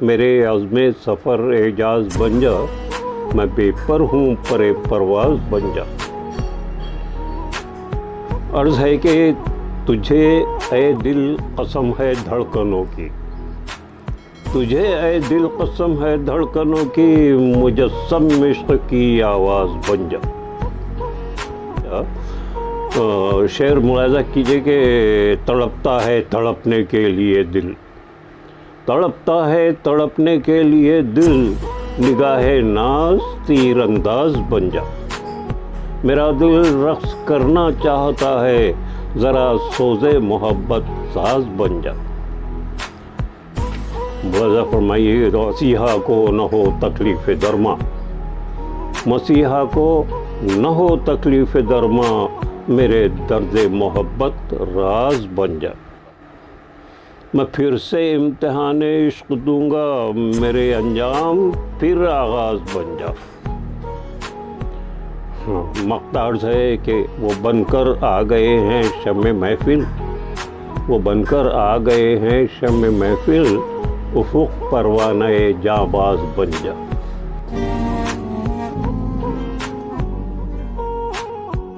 मेरे अज़्मे सफ़र एजाज बन जा, मैं बेपर हूँ परे परवाज़ बन जा। अर्ज़ है कि तुझे ए दिल कसम है धड़कनों की, तुझे ए दिल कसम है धड़कनों की, मुजस्सम इश्क़ की आवाज़ बन जा। शेर मुलाज़ा कीजिए कि तड़पता है तड़पने के लिए दिल, तड़पता है तड़पने के लिए दिल, निगाहे नाज तीरंदाज बन जा। मेरा दिल रक़्स करना चाहता है, ज़रा सोज़े मोहब्बत साज बन जा। मुलाज़ा फरमाइए, मसीहा को न हो तकलीफ़ दरमा, मसीहा को न हो तकलीफ़ दरमा, मेरे दर्द मोहब्बत राज बन जा। मैं फिर से इम्तिहान इश्क़ दूंगा, मेरे अंजाम फिर आगाज़ बन जा। मक़तार है कि वो बनकर आ गए हैं शम्मे महफ़िल, वो बनकर आ गए हैं शम्मे महफ़िल, उफ़ुक़ परवाना जाबाज़ बन जा।